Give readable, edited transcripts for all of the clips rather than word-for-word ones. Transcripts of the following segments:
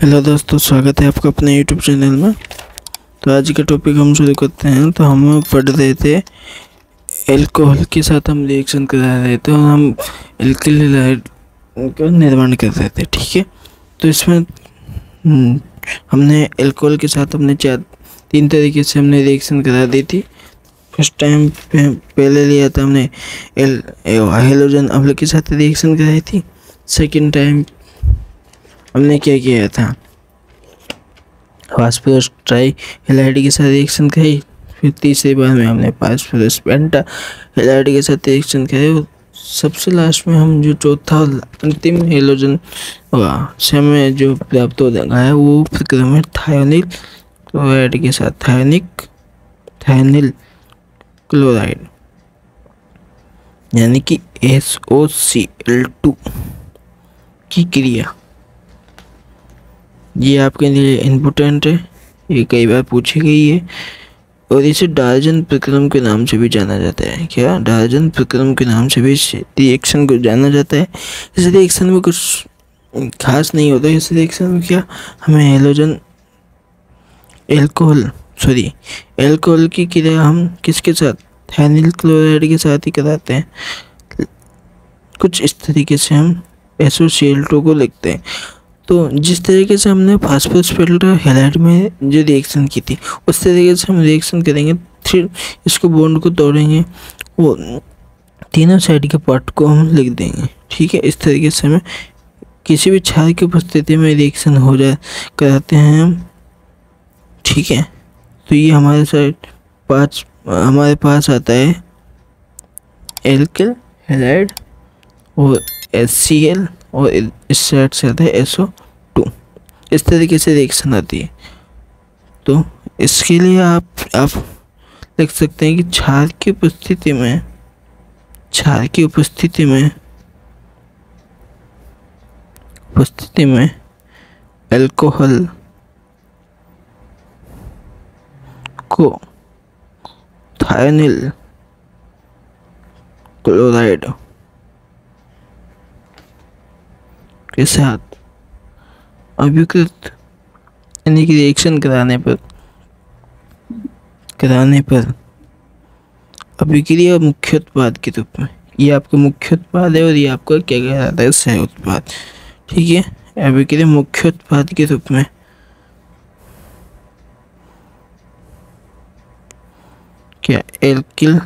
Hello दोस्तों, स्वागत है आपका अपने यूट्यूब चैनल में। तो आज का टॉपिक हम शुरू करते हैं। तो हम पढ़ रहे थे एल्कोहल के साथ हम रिएक्शन करा रहे थे और हम एल्किल हैलाइड का निर्माण कर रहे थे। ठीक है, तो इसमें हमने एल्कोहल के साथ हमने तीन तरीके से हमने रिएक्शन करा दी थी। फर्स्ट टाइम पहले लिया था हमने हेलोजन अम्ल के साथ रिएक्शन कराई थी। सेकेंड टाइम हमने क्या किया था, फास्फोरस ट्राई हेलाइड के साथ रिएक्शन कराई। फिर तीसरी बार में हमने फास्फोरस पेंटा हेलाइड के साथ रिएक्शन कराई। और सबसे लास्ट में हम जो चौथा अंतिम हेलोजन से हमें जो प्राप्त हो गया है वो प्रक्रम है थायोनिल क्लोराइड के साथ, थायोनिल क्लोराइड यानी कि SOCl2 की क्रिया। ये आपके लिए इम्पोर्टेंट है, ये कई बार पूछी गई है और इसे डाल्टन प्रक्रम के नाम से भी जाना जाता है। क्या डाल्टन प्रक्रम के नाम से भी इस रिएक्शन को जाना जाता है। इस रिएक्शन में कुछ खास नहीं होता। इस रिएक्शन में क्या हमें एल्कोहल की क्रिया हम किसके साथ, थायोनिल क्लोराइड के साथ ही कराते हैं। कुछ इस तरीके से हम SOCl2 को लिखते हैं। तो जिस तरीके से हमने फास्फोरस पेंटा हैलाइड में जो रिएक्शन की थी उस तरीके से हम रिएक्शन करेंगे। फिर इसको बॉन्ड को तोड़ेंगे, वो तीनों साइड के पार्ट को हम लिख देंगे। ठीक है, इस तरीके से हमें किसी भी क्षार की उपस्थिति में रिएक्शन हो जाए कराते हैं हम। ठीक है, तो ये हमारे पास आता है एल्किल हैलाइड और HCl और इस साइड से आता है SO2। इस तरीके से रिएक्शन आती है। तो इसके लिए आप लिख सकते हैं कि क्षार की उपस्थिति में अल्कोहल को थायोनिल क्लोराइड के साथ अभिकृत यानी कि रिएक्शन कराने पर अभिक्रिया मुख्य उत्पाद के रूप में, ये आपका मुख्य उत्पाद है और ये आपका क्या कहलाता है, सह उत्पाद। ठीक है, अभिक्रिया मुख्य उत्पाद के रूप में क्या एल्किल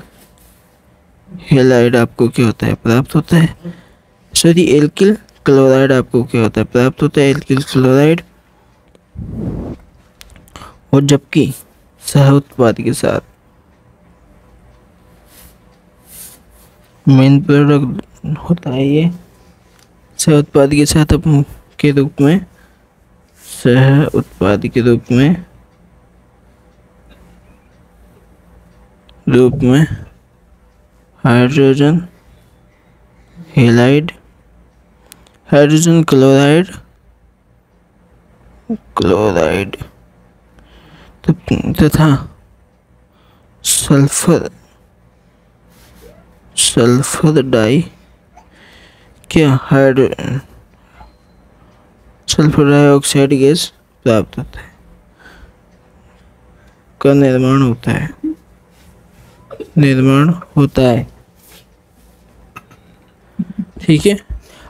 हैलाइड आपको क्या होता है, प्राप्त होता है। एल्किल क्लोराइड आपको क्या होता है, प्राप्त होता है, एल्किल क्लोराइड। और जबकि सह उत्पाद के साथ मेन प्रोडक्ट होता है ये सह उत्पाद के साथ अपन के रूप में, सह उत्पाद के रूप में हाइड्रोजन हैलाइड, हाइड्रोजन क्लोराइड तथा sulphur di sulphur dioxide gas प्राप्त होता है, का निर्माण होता है। ठीक है,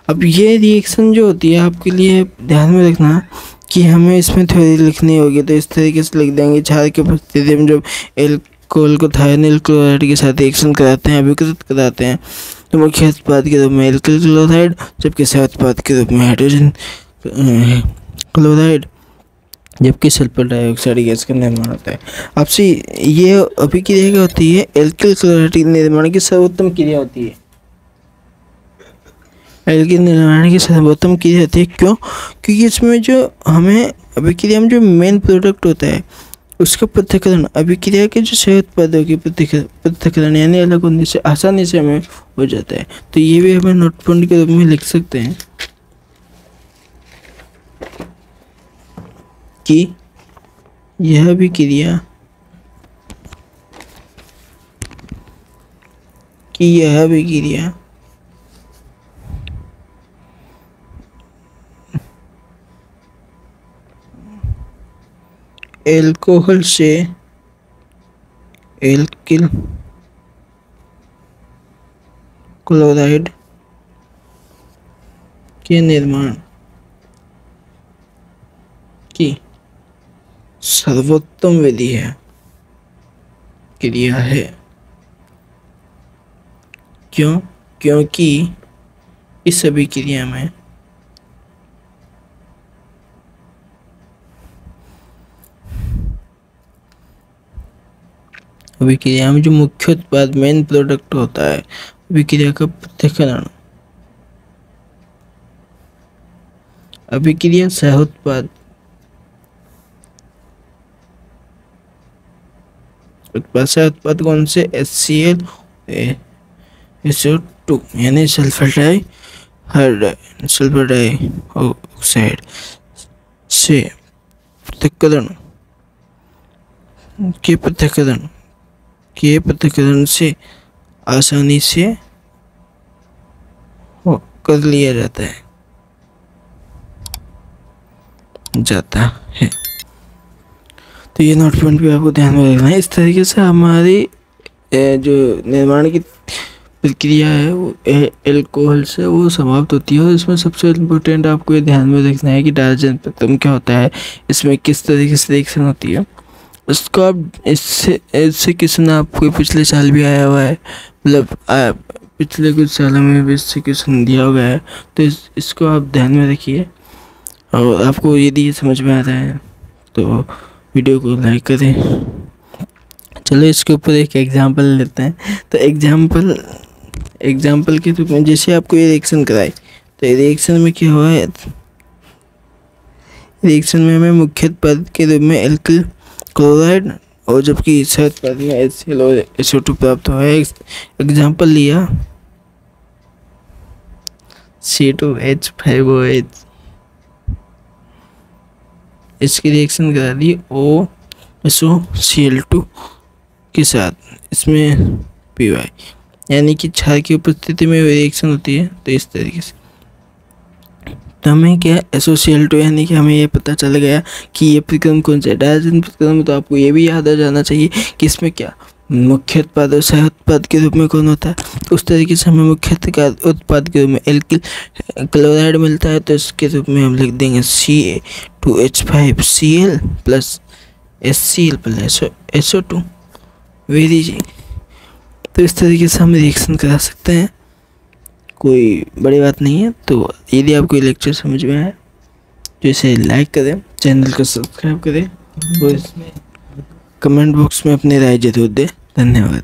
अब ये रिएक्शन जो होती है आपके लिए ध्यान में रखना कि हमें इसमें थ्योरी लिखनी होगी। तो इस तरीके से लिख देंगे, क्षार की उपस्थिति में जब एल्कोहल को थायोनिल क्लोराइड के साथ रिएक्शन कराते हैं, अभिकृत कराते हैं, तो मुख्य उत्पाद के रूप में एल्किल क्लोराइड, जबकि सह उत्पाद के रूप में हाइड्रोजन क्लोराइड, जबकि सल्फर डाइऑक्साइड गैस का निर्माण होता है। आपसे ये अभिक्रिया क्या होती है, एल्किल क्लोराइड के निर्माण की सर्वोत्तम क्रिया होती है। एल्किल निर्माण की सर्वोत्तम क्रिया होती है। क्यों? क्योंकि इसमें जो हमें अभिक्रिया में जो मेन प्रोडक्ट होता है उसका पृथक्करण, अभिक्रिया के जो सह उत्पादों की पृथक्करण यानी अलग होने से आसानी से हमें हो जाता है। तो ये भी हमें नोट पॉइंट के रूप में लिख सकते हैं कि यह अभिक्रिया एल्कोहल से एल्किल क्लोराइड के निर्माण की सर्वोत्तम विधि है, क्रिया है। क्यों? क्योंकि इस अभिक्रिया में जो मुख्य उत्पाद मेन प्रोडक्ट होता है अभिक्रिया का पृथक्करण, अभिक्रिया सह उत्पाद सह उत्पाद कौन से? HCl SO2 यानी सल्फर डाइऑक्साइड से पृथक्करण से आसानी से कर लिया जाता है। तो ये नोट पॉइंट भी आपको ध्यान में रखना है। इस तरीके से हमारी जो निर्माण की प्रक्रिया है वो एल्कोहल से वो समाप्त होती है। और इसमें सबसे इम्पोर्टेंट आपको ये ध्यान में रखना है कि डायजन प्रथम क्या होता है, इसमें किस तरीके से रिएक्शन होती है। इसको आप इससे किसी ने आपको पिछले साल भी आया हुआ है, मतलब पिछले कुछ सालों में भी इससे क्वेश्चन दिया हुआ है। तो इसको आप ध्यान में रखिए। और आपको यदि ये समझ में आ रहा है तो वीडियो को लाइक करें। चलो इसके ऊपर एक एग्जांपल लेते हैं। तो एग्जांपल के रूप में जैसे आपको ये रिएक्शन कराए, तो रिएक्शन में क्या हुआ है, रिएक्शन में हमें मुख्य उत्पाद के रूप में एल्किल क्लोराइड और जबकि सह उत्पाद में HCl और SO2 प्राप्त हुआ है। एग्जांपल लिया C2H5OH, इसकी रिएक्शन करा दी OSOCl2 के साथ, इसमें PY यानी कि क्षार की उपस्थिति में रिएक्शन होती है। तो इस तरीके से तो हमें क्या SOCl2 यानी कि हमें ये पता चल गया कि ये प्रक्रम कौन सा है, डायजन प्रक्रम। तो आपको ये भी याद आ जाना चाहिए कि इसमें क्या मुख्य उत्पाद और सह उत्पाद के रूप में कौन होता है। तो उस तरीके से हमें मुख्य उत्पाद के रूप में एल्किल क्लोराइड मिलता है, तो इसके रूप में हम लिख देंगे Ca2H5Cl plus HCl plus SO2। Very जी, तो इस तरीके से हम रिएक्शन करा सकते हैं, कोई बड़ी बात नहीं है। तो यदि आपको ये लेक्चर समझ में आए तो इसे लाइक करें, चैनल को सब्सक्राइब करें और इसमें कमेंट बॉक्स में अपनी राय जरूर दें। धन्यवाद।